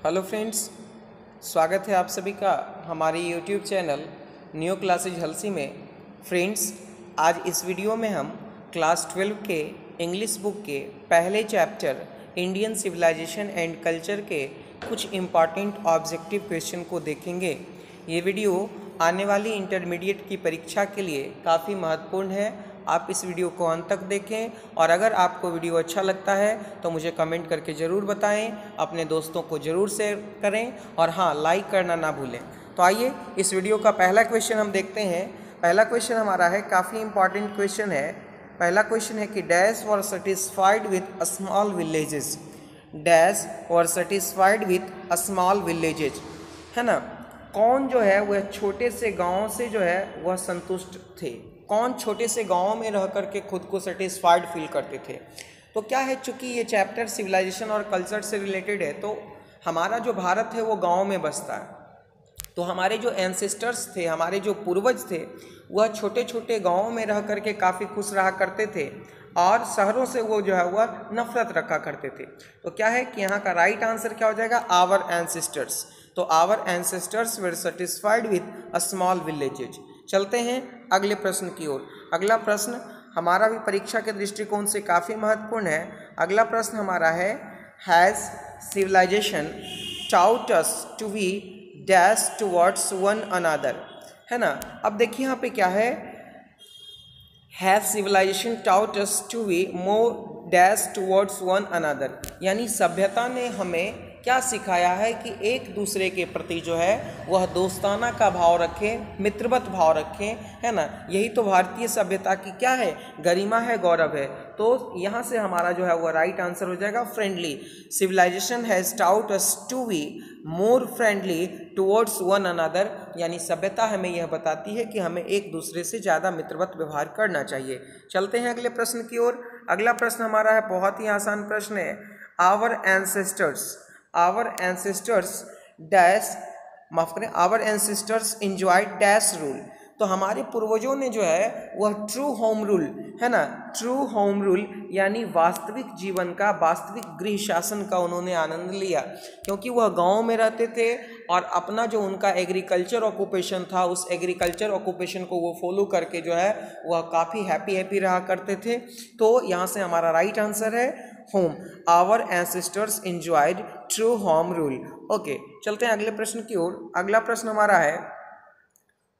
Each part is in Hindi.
हेलो फ्रेंड्स, स्वागत है आप सभी का हमारे YouTube channel new classes Halsi में। फ्रेंड्स, आज इस वीडियो में हम क्लास 12 के इंग्लिश बुक के पहले chapter Indian civilisation and culture के कुछ इम्पॉर्टेंट ऑब्जेक्टिव क्वेश्चन को देखेंगे। ये वीडियो आने वाली इंटरमीडिएट की परीक्षा के लिए काफ़ी महत्वपूर्ण है। आप इस वीडियो को अंत तक देखें और अगर आपको वीडियो अच्छा लगता है तो मुझे कमेंट करके ज़रूर बताएं, अपने दोस्तों को ज़रूर शेयर करें और हाँ, लाइक करना ना भूलें। तो आइए इस वीडियो का पहला क्वेश्चन हम देखते हैं। पहला क्वेश्चन हमारा है, काफ़ी इंपॉर्टेंट क्वेश्चन है। पहला क्वेश्चन है कि dash were satisfied with small villages. Dash were satisfied with small villages, है ना। कौन जो है वह छोटे से गाँव से जो है वह संतुष्ट थे। कौन छोटे से गाँव में रह कर के खुद को सेटिस्फाइड फील करते थे। तो क्या है, चूँकि ये चैप्टर सिविलाइजेशन और कल्चर से रिलेटेड है, तो हमारा जो भारत है वो गाँव में बसता है। तो हमारे जो एंसेस्टर्स थे, हमारे जो पूर्वज थे, वह छोटे छोटे गाँव में रह कर के काफ़ी खुश रहा करते थे और शहरों से वो जो है वह नफरत रखा करते थे। तो क्या है कि यहाँ का राइट आंसर क्या हो जाएगा, आवर एंसेस्टर्स। तो our ancestors were satisfied with small villages. चलते हैं अगले प्रश्न की ओर। अगला प्रश्न हमारा भी परीक्षा के दृष्टिकोण से काफ़ी महत्वपूर्ण है। अगला प्रश्न हमारा है, has civilization taught us to be dash towards one another, है ना। अब देखिए यहाँ पे क्या है, has civilization taught us to be more dash towards one another, यानी सभ्यता ने हमें क्या सिखाया है कि एक दूसरे के प्रति जो है वह दोस्ताना का भाव रखें, मित्रवत भाव रखें, है ना। यही तो भारतीय सभ्यता की क्या है, गरिमा है, गौरव है। तो यहाँ से हमारा जो है वह राइट आंसर हो जाएगा friendly. Civilization has taught us to be more friendly towards one another, यानी सभ्यता हमें यह बताती है कि हमें एक दूसरे से ज़्यादा मित्रवत व्यवहार करना चाहिए। चलते हैं अगले प्रश्न की ओर। अगला प्रश्न हमारा है, बहुत ही आसान प्रश्न है। आवर एंसेस्टर्स डैश, माफ करें, our ancestors enjoyed dash rule. तो हमारे पूर्वजों ने जो है वह ट्रू होम रूल, है ना, ट्रू होम रूल यानी वास्तविक जीवन का, वास्तविक गृह शासन का उन्होंने आनंद लिया, क्योंकि वह गांव में रहते थे और अपना जो उनका एग्रीकल्चर ऑक्यूपेशन था, उस एग्रीकल्चर ऑक्यूपेशन को वो फॉलो करके जो है वह काफ़ी हैप्पी रहा करते थे। तो यहाँ से हमारा राइट आंसर है home. Our ancestors enjoyed true home rule. Okay, चलते हैं अगले प्रश्न की ओर। अगला प्रश्न हमारा है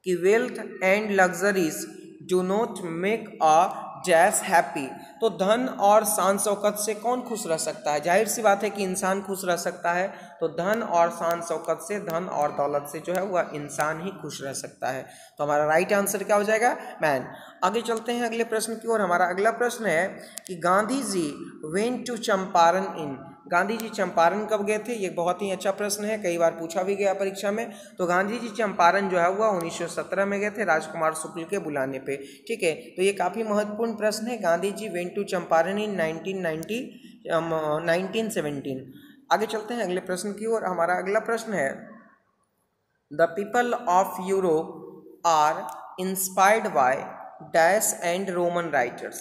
कि wealth and luxuries do not make a dash happy. तो धन और शान शौकत से कौन खुश रह सकता है। जाहिर सी बात है कि इंसान खुश रह सकता है। तो धन और शान शौकत से, धन और दौलत से जो है वह इंसान ही खुश रह सकता है। तो हमारा राइट आंसर क्या हो जाएगा, मैन। आगे चलते हैं अगले प्रश्न की ओर। हमारा अगला प्रश्न है कि गांधी जी वेंट टू चंपारण इन। गांधी जी चंपारण कब गए थे। ये बहुत ही अच्छा प्रश्न है, कई बार पूछा भी गया परीक्षा में। तो गांधी जी चंपारण जो है वह 1917 में गए थे, राजकुमार शुक्ल के बुलाने पे। ठीक है, तो ये काफ़ी महत्वपूर्ण प्रश्न है। गांधी जी वेंट टू चंपारण इन 1917। आगे चलते हैं अगले प्रश्न की ओर। हमारा अगला प्रश्न है, the people of Europe are inspired by dash and Roman writers.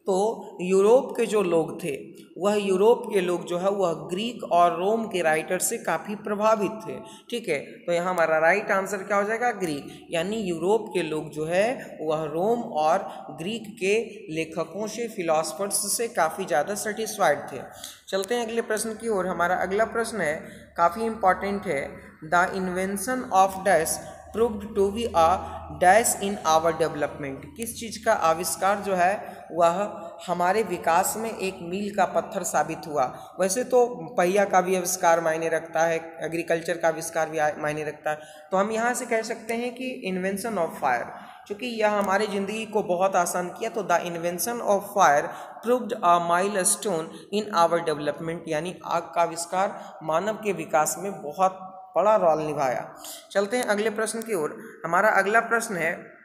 तो यूरोप के जो लोग थे, वह यूरोप के लोग जो है वह ग्रीक और रोम के राइटर से काफ़ी प्रभावित थे। ठीक है, तो यहाँ हमारा राइट आंसर क्या हो जाएगा, ग्रीक। यानी यूरोप के लोग जो है वह रोम और ग्रीक के लेखकों से, फिलॉसफर्स से काफ़ी ज़्यादा सेटिस्फाइड थे। चलते हैं अगले प्रश्न की ओर। हमारा अगला प्रश्न है, काफ़ी इंपॉर्टेंट है। The invention of dash proved to be a dash in our development. किस चीज़ का आविष्कार जो है वह हमारे विकास में एक मील का पत्थर साबित हुआ। वैसे तो पहिया का भी आविष्कार मायने रखता है, एग्रीकल्चर का आविष्कार भी मायने रखता है। तो हम यहाँ से कह सकते हैं कि इन्वेंशन ऑफ फायर, क्योंकि यह हमारी ज़िंदगी को बहुत आसान किया। तो the invention of fire proved a milestone in our development, यानी आग का आविष्कार मानव के विकास में बहुत बड़ा रोल निभाया। चलते हैं अगले प्रश्न की ओर। हमारा अगला प्रश्न है,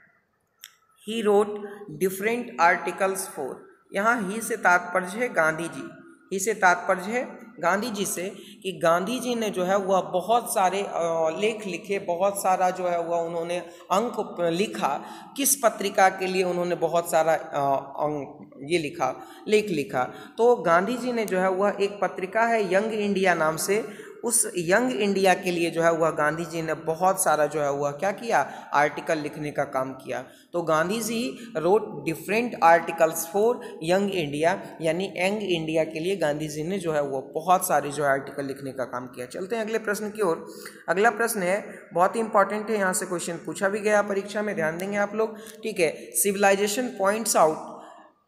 he wrote different articles for. यहाँ ही से तात्पर्य है गांधी जी। ही से तात्पर्य है गांधी जी से कि गांधी जी ने जो है वह बहुत सारे लेख लिखे, बहुत सारा जो है वह उन्होंने अंक लिखा। किस पत्रिका के लिए उन्होंने बहुत सारा ये लिखा, लेख लिखा। तो गांधी जी ने जो है वह एक पत्रिका है यंग इंडिया नाम से, उस यंग इंडिया के लिए जो है वह गांधी जी ने बहुत सारा जो है वह क्या किया, आर्टिकल लिखने का काम किया। तो Gandhi ji wrote different articles for Young India, यानी यंग इंडिया के लिए गांधी जी ने जो है वो बहुत सारे जो है आर्टिकल लिखने का काम किया। चलते हैं अगले प्रश्न की ओर। अगला प्रश्न है, बहुत ही इंपॉर्टेंट है, यहाँ से क्वेश्चन पूछा भी गया परीक्षा में, ध्यान देंगे आप लोग, ठीक है। Civilization points out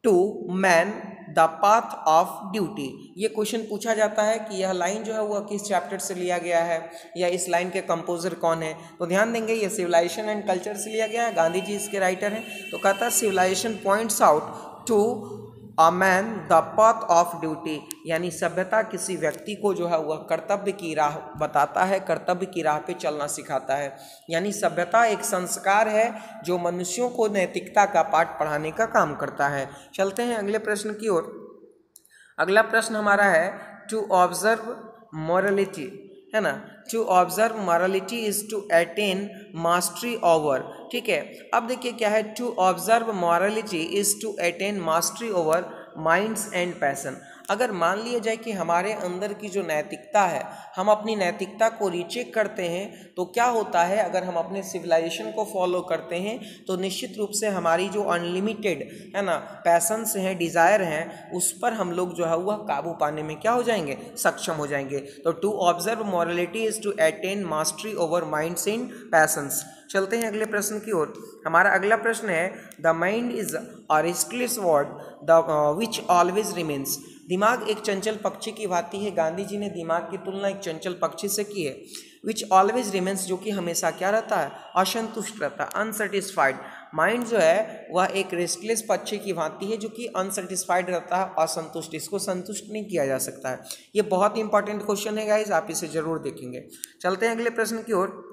to man the path of duty. ये क्वेश्चन पूछा जाता है कि यह लाइन जो है वह किस चैप्टर से लिया गया है या इस लाइन के कंपोजर कौन है। तो ध्यान देंगे ये सिविलाइजेशन एंड कल्चर से लिया गया है, गांधी जी इसके राइटर हैं। तो कहता है civilization points out to a man the path of duty, यानी सभ्यता किसी व्यक्ति को जो है वह कर्तव्य की राह बताता है, कर्तव्य की राह पे चलना सिखाता है। यानी सभ्यता एक संस्कार है जो मनुष्यों को नैतिकता का पाठ पढ़ाने का काम करता है। चलते हैं अगले प्रश्न की ओर। अगला प्रश्न हमारा है, टू ऑब्जर्व मॉरलिटी, है ना। To observe morality is to attain mastery over, ठीक है। अब देखिए क्या है, to observe morality is to attain mastery over minds and passion. अगर मान लिया जाए कि हमारे अंदर की जो नैतिकता है, हम अपनी नैतिकता को रीचेक करते हैं, तो क्या होता है, अगर हम अपने सिविलाइजेशन को फॉलो करते हैं तो निश्चित रूप से हमारी जो अनलिमिटेड, है ना, पैशंस हैं, डिज़ायर हैं, उस पर हम लोग जो है वह काबू पाने में क्या हो जाएंगे, सक्षम हो जाएंगे। तो to observe morality is to attain mastery over minds and passions. चलते हैं अगले प्रश्न की ओर। हमारा अगला प्रश्न है, the mind is a restless word the which always remains. दिमाग एक चंचल पक्षी की भांति है। गांधी जी ने दिमाग की तुलना एक चंचल पक्षी से की है। विच ऑलवेज रिमेन्स, जो कि हमेशा क्या रहता है, असंतुष्ट रहता है, अनसेटिस्फाइड। माइंड जो है वह एक रेस्टलेस पक्षी की भांति है जो कि अनसेटिस्फाइड रहता है, असंतुष्ट, इसको संतुष्ट नहीं किया जा सकता है। ये बहुत ही इंपॉर्टेंट क्वेश्चन है गाइज, आप इसे जरूर देखेंगे। चलते हैं अगले प्रश्न की ओर।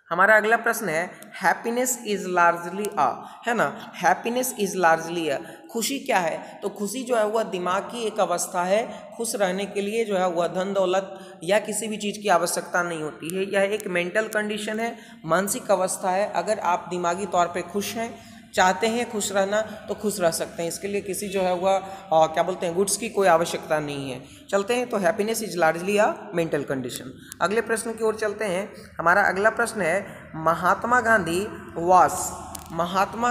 हमारा अगला प्रश्न है, हैप्पीनेस इज लार्जली अ, है ना, हैप्पीनेस इज लार्जली अ, खुशी क्या है। तो खुशी जो है वह दिमाग की एक अवस्था है। खुश रहने के लिए जो है वह धन दौलत या किसी भी चीज़ की आवश्यकता नहीं होती है। यह एक मेंटल कंडीशन है, मानसिक अवस्था है। अगर आप दिमागी तौर पे खुश हैं, चाहते हैं खुश रहना, तो खुश रह सकते हैं। इसके लिए किसी जो है वह क्या बोलते हैं, गुड्स की कोई आवश्यकता नहीं है। चलते हैं, तो happiness is largely a mental condition. अगले प्रश्न की ओर चलते हैं। हमारा अगला प्रश्न है, महात्मा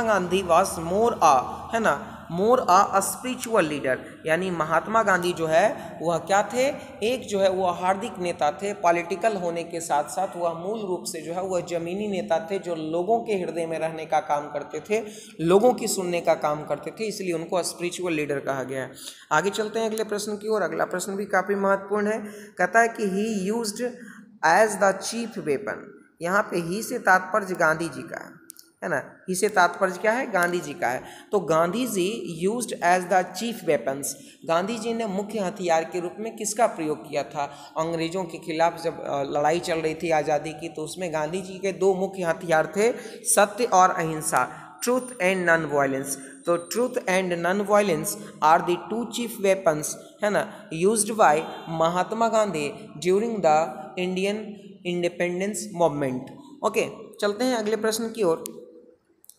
गांधी वाज मोर अ, है ना, मोर अ स्पिरिचुअल लीडर। यानी महात्मा गांधी जो है वह क्या थे, एक जो है वह हार्दिक नेता थे। पॉलिटिकल होने के साथ साथ वह मूल रूप से जो है वह जमीनी नेता थे, जो लोगों के हृदय में रहने का काम करते थे, लोगों की सुनने का काम करते थे, इसलिए उनको स्पिरिचुअल लीडर कहा गया है। आगे चलते हैं अगले प्रश्न की ओर। अगला प्रश्न भी काफ़ी महत्वपूर्ण है। कहता है कि he used as the chief weapon. यहाँ पे ही से तात्पर्य गांधी जी का है ना, ही से तात्पर्य क्या है, गांधी जी का है। तो Gandhi ji used as the chief weapons, Gandhi ji ने मुख्य हथियार के रूप में किसका प्रयोग किया था। अंग्रेजों के खिलाफ जब लड़ाई चल रही थी आज़ादी की, तो उसमें गांधी जी के दो मुख्य हथियार थे, सत्य और अहिंसा, ट्रूथ एंड नॉन वायलेंस। तो truth and non violence are the two chief weapons, है ना, used by Mahatma Gandhi during the Indian independence movement. Okay, चलते हैं अगले प्रश्न की ओर।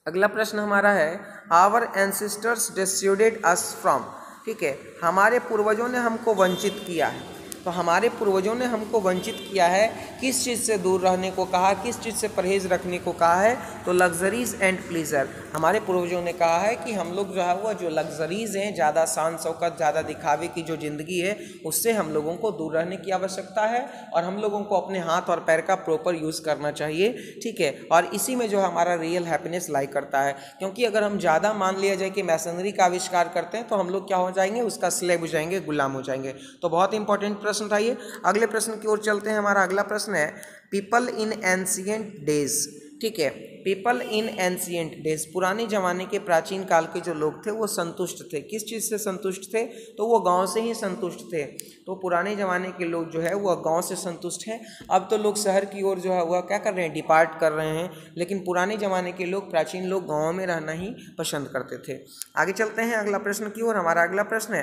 अगला प्रश्न हमारा है, आवर एंसेस्टर्स डिस्यूडेड अस फ्रॉम, ठीक है, हमारे पूर्वजों ने हमको वंचित किया है। तो हमारे पूर्वजों ने हमको वंचित किया है, किस चीज़ से दूर रहने को कहा, किस चीज़ से परहेज रखने को कहा है, तो लग्जरीज एंड प्लीजर। हमारे पूर्वजों ने कहा है कि हम लोग जो है वो जो लग्जरीज हैं, ज़्यादा शान शौकत, ज़्यादा दिखावे की जो ज़िंदगी है, उससे हम लोगों को दूर रहने की आवश्यकता है और हम लोगों को अपने हाथ और पैर का प्रॉपर यूज़ करना चाहिए, ठीक है। और इसी में जो हमारा रियल हैप्पीनेस लाई करता है, क्योंकि अगर हम ज़्यादा मान लिया जाए कि मैसनरी का आविष्कार करते हैं तो हम लोग क्या हो जाएंगे, उसका स्लेव हो जाएंगे, गुलाम हो जाएंगे। तो बहुत इंपॉर्टेंट प्रश्न था ये। अगले प्रश्न की ओर चलते हैं। हमारा अगला प्रश्न है, पीपल इन एंशिएंट डेज, ठीक है, पीपल इन एंशिएंट डेज, पुराने जमाने के प्राचीन काल के जो लोग थे वो संतुष्ट थे। किस चीज़ से संतुष्ट थे, तो वो गांव से ही संतुष्ट थे। तो पुराने ज़माने के लोग जो है वो गांव से संतुष्ट हैं। अब तो लोग शहर की ओर जो है वह क्या कर रहे हैं, डिपार्ट कर रहे हैं, लेकिन पुराने ज़माने के लोग, प्राचीन लोग गाँव में रहना ही पसंद करते थे। आगे चलते हैं अगला प्रश्न की ओर। हमारा अगला प्रश्न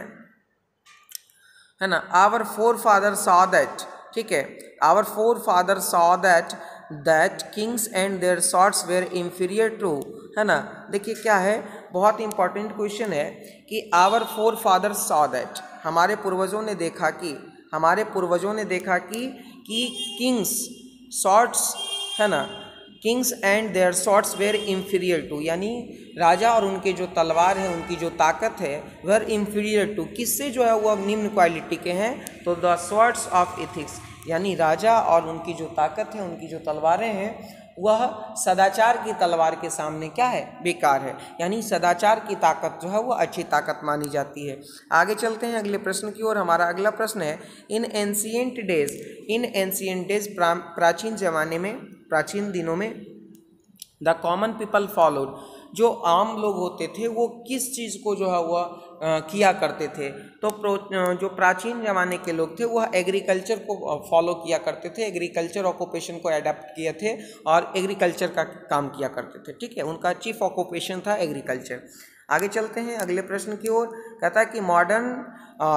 है ना, our forefather saw that, ठीक है, our forefather saw that kings and their sorts were inferior to, है ना। देखिए क्या है, बहुत इंपॉर्टेंट क्वेश्चन है कि our forefather saw that, हमारे पूर्वजों ने देखा कि हमारे पूर्वजों ने देखा कि किंग्स शॉर्ट्स है ना, kings and their shorts were inferior to, यानी राजा और उनके जो तलवार है, उनकी जो ताकत है, वेर इंफीरियर टू, किससे जो है वह निम्न क्वालिटी के हैं, तो द स्वॉर्ड्स ऑफ एथिक्स, यानी राजा और उनकी जो ताकत है, उनकी जो तलवारें हैं, वह सदाचार की तलवार के सामने क्या है, बेकार है। यानी सदाचार की ताकत जो है वह अच्छी ताकत मानी जाती है। आगे चलते हैं अगले प्रश्न की ओर। हमारा अगला प्रश्न है, इन एंशिएंट डेज प्राचीन जमाने में, प्राचीन दिनों में, द कॉमन पीपल फॉलोड, जो आम लोग होते थे वो किस चीज़ को जो है वह किया करते थे, तो जो प्राचीन ज़माने के लोग थे वह एग्रीकल्चर को फॉलो किया करते थे, एग्रीकल्चर ऑक्यूपेशन को अडेप्ट किए थे और एग्रीकल्चर का काम किया करते थे। ठीक है, उनका चीफ ऑक्यूपेशन था एग्रीकल्चर। आगे चलते हैं अगले प्रश्न की ओर। कहता है कि modern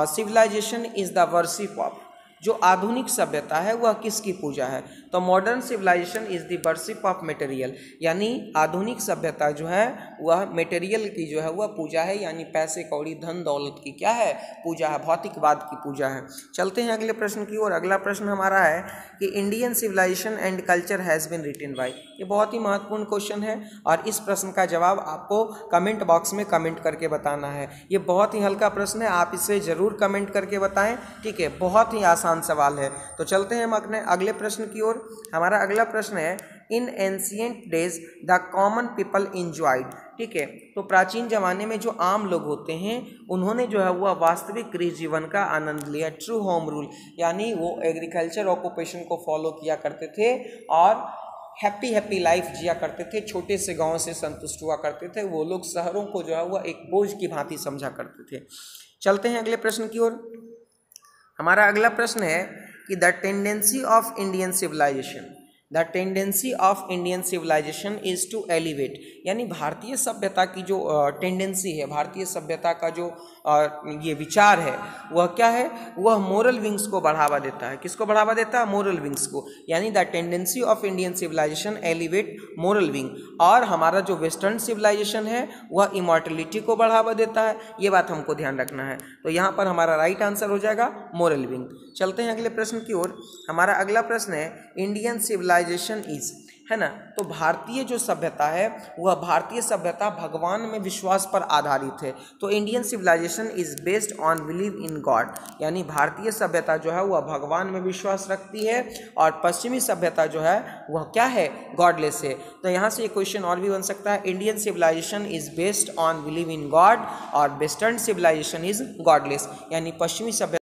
civilisation is the worship of, जो आधुनिक सभ्यता है वह किसकी पूजा है, तो modern civilisation is the worship of material, यानी आधुनिक सभ्यता जो है वह मटेरियल की जो है वह पूजा है, यानी पैसे कौड़ी धन दौलत की क्या है, पूजा है, भौतिकवाद की पूजा है। चलते हैं अगले प्रश्न की ओर। अगला प्रश्न हमारा है कि Indian civilisation and culture has been written by, ये बहुत ही महत्वपूर्ण क्वेश्चन है और इस प्रश्न का जवाब आपको कमेंट बॉक्स में कमेंट करके बताना है। ये बहुत ही हल्का प्रश्न है, आप इसे ज़रूर कमेंट करके बताएं। ठीक है, बहुत ही आसान सवाल है। तो चलते हैं हम अपने अगले प्रश्न की ओर। हमारा अगला प्रश्न है, इन ancient days the common people enjoyed. ठीक है, तो प्राचीन जमाने में जो आम लोग होते हैं उन्होंने जो है वह वास्तविक गृह जीवन का आनंद लिया, ट्रू होम रूल, यानी वो एग्रीकल्चर ऑक्यूपेशन को फॉलो किया करते थे और हैप्पी लाइफ जिया करते थे, छोटे से गांव से संतुष्ट हुआ करते थे। वो लोग शहरों को जो है वह एक बोझ की भांति समझा करते थे। चलते हैं अगले प्रश्न की ओर। हमारा अगला प्रश्न है कि the tendency of Indian civilisation is to elevate, यानी भारतीय सभ्यता की जो टेंडेंसी है, भारतीय सभ्यता का जो ये विचार है वह क्या है, वह मोरल विंग्स को बढ़ावा देता है। किसको बढ़ावा देता है, मोरल विंग्स को, यानी the tendency of Indian civilisation elevate moral wing. और हमारा जो वेस्टर्न सिविलाइजेशन है वह इमॉर्टलिटी को बढ़ावा देता है, ये बात हमको ध्यान रखना है। तो यहाँ पर हमारा राइट आंसर हो जाएगा मोरल विंग। चलते हैं अगले प्रश्न की ओर। हमारा अगला प्रश्न है, इंडियन सिविलाइजेशन इज, है ना, तो भारतीय जो सभ्यता है वह भारतीय सभ्यता भगवान में विश्वास पर आधारित है। तो Indian civilisation is based on believe in God, यानी भारतीय सभ्यता जो है वह भगवान में विश्वास रखती है और पश्चिमी सभ्यता जो है वह क्या है, गॉडलेस है। तो यहाँ से एक क्वेश्चन और भी बन सकता है, Indian civilisation is based on believe in God और वेस्टर्न सिविलाइजेशन इज गॉडलेस, यानी पश्चिमी सभ्यता